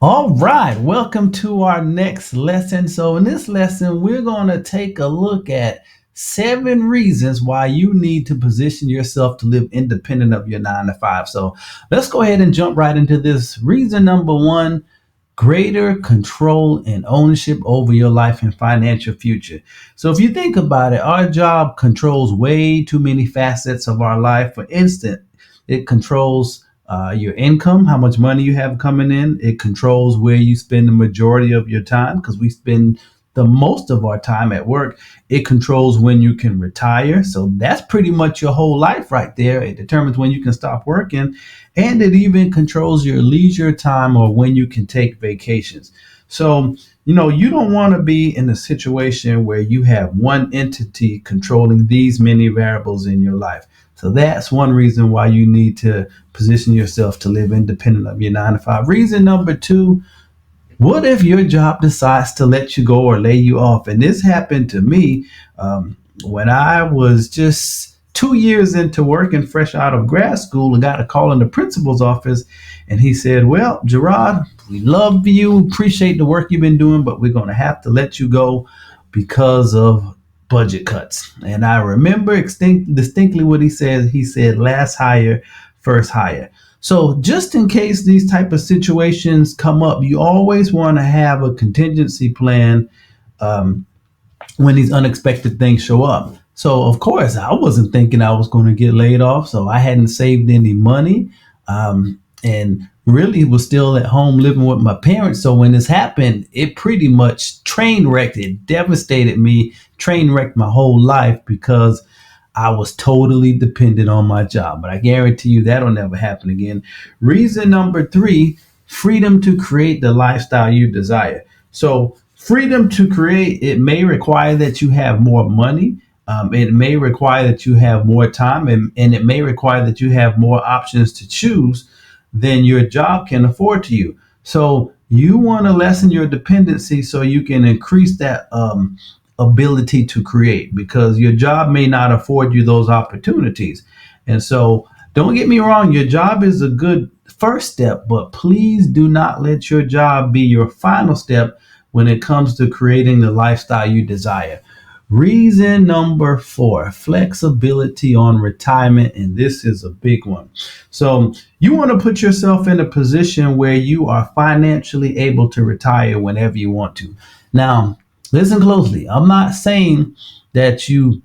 All right, welcome to our next lesson. So, in this lesson, we're going to take a look at 7 reasons why you need to position yourself to live independent of your 9 to 5. So, let's go ahead and jump right into this. Reason number one: greater control and ownership over your life and financial future. So, if you think about it, our job controls way too many facets of our life. For instance, it controls your income, how much money you have coming in. It controls where you spend the majority of your time because we spend the most of our time at work. It controls when you can retire. So that's pretty much your whole life right there. It determines when you can stop working, and it even controls your leisure time or when you can take vacations. So, you don't want to be in a situation where you have one entity controlling these many variables in your life. So that's one reason why you need to position yourself to live independent of your 9 to 5. Reason number two: what if your job decides to let you go or lay you off? And this happened to me when I was just 2 years into working fresh out of grad school. I got a call in the principal's office, and he said, "Well, Gerard, we love you, appreciate the work you've been doing, but we're going to have to let you go because of budget cuts." And I remember distinctly what he said. He said, "Last hire, first hire." So just in case these type of situations come up, you always want to have a contingency plan um, when these unexpected things show up. So of course, I wasn't thinking I was going to get laid off, so I hadn't saved any money, and really was still at home living with my parents. So when this happened, it pretty much train wrecked. It devastated me, train wrecked my whole life because I was totally dependent on my job. But I guarantee you that'll never happen again. Reason number three: freedom to create the lifestyle you desire. So freedom to create, it may require that you have more money. It may require that you have more time, and it may require that you have more options to choose than your job can afford to you. So you want to lessen your dependency so you can increase that ability to create, because your job may not afford you those opportunities. And so don't get me wrong, your job is a good first step, but please do not let your job be your final step when it comes to creating the lifestyle you desire. Reason number four: flexibility on retirement. And this is a big one. So you want to put yourself in a position where you are financially able to retire whenever you want to. Now, listen closely. I'm not saying that you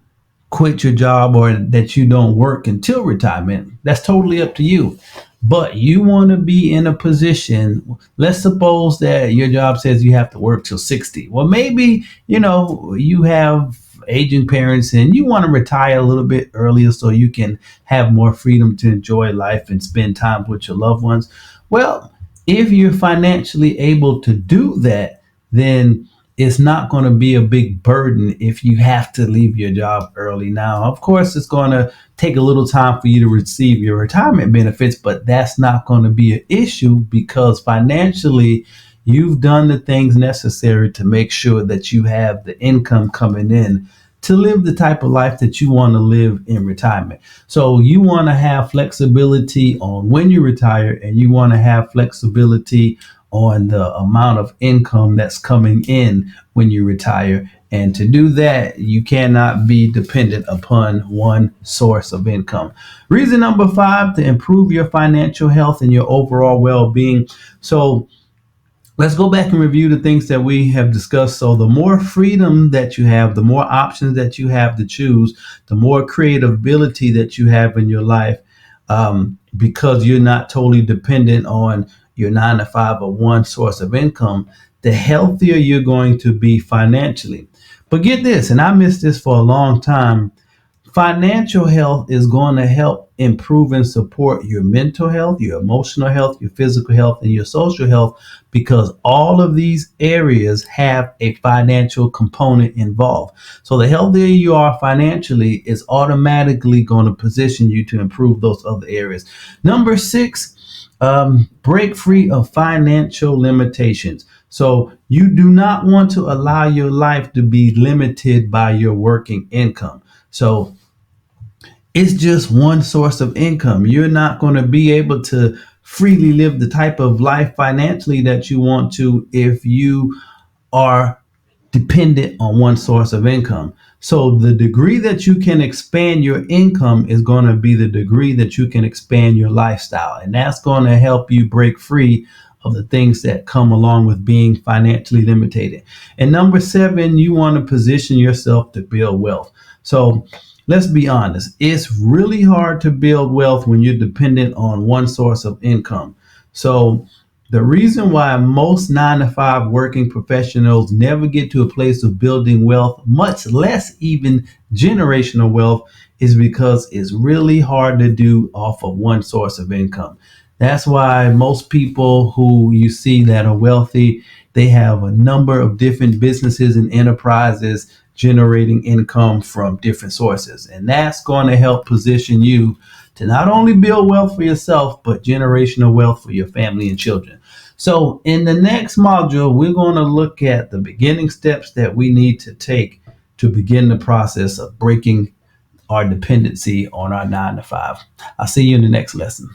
quit your job or that you don't work until retirement. That's totally up to you. But you want to be in a position, let's suppose that your job says you have to work till 60. Well, maybe, you have aging parents and you want to retire a little bit earlier so you can have more freedom to enjoy life and spend time with your loved ones. Well, if you're financially able to do that, then it's not going to be a big burden if you have to leave your job early. Now, of course, it's going to take a little time for you to receive your retirement benefits, but that's not going to be an issue because financially, you've done the things necessary to make sure that you have the income coming in to live the type of life that you want to live in retirement. So you want to have flexibility on when you retire, and you want to have flexibility on the amount of income that's coming in when you retire. And to do that, you cannot be dependent upon one source of income. Reason number five: to improve your financial health and your overall well-being. So let's go back and review the things that we have discussed. So the more freedom that you have, the more options that you have to choose, the more creative ability that you have in your life, because you're not totally dependent on your 9 to 5 or one source of income, the healthier you're going to be financially. But get this, and I missed this for a long time: financial health is going to help improve and support your mental health, your emotional health, your physical health, and your social health, because all of these areas have a financial component involved. So the healthier you are financially is automatically going to position you to improve those other areas. Number six: break free of financial limitations. So you do not want to allow your life to be limited by your working income. So it's just one source of income. You're not going to be able to freely live the type of life financially that you want to if you are dependent on one source of income. So the degree that you can expand your income is going to be the degree that you can expand your lifestyle. And that's going to help you break free of the things that come along with being financially limited. And number 7, you want to position yourself to build wealth. So let's be honest, it's really hard to build wealth when you're dependent on one source of income. So the reason why most 9 to 5 working professionals never get to a place of building wealth, much less even generational wealth, is because it's really hard to do off of one source of income. That's why most people who you see that are wealthy, they have a number of different businesses and enterprises generating income from different sources. And that's going to help position you to not only build wealth for yourself, but generational wealth for your family and children. So in the next module, we're going to look at the beginning steps that we need to take to begin the process of breaking our dependency on our 9 to 5. I'll see you in the next lesson.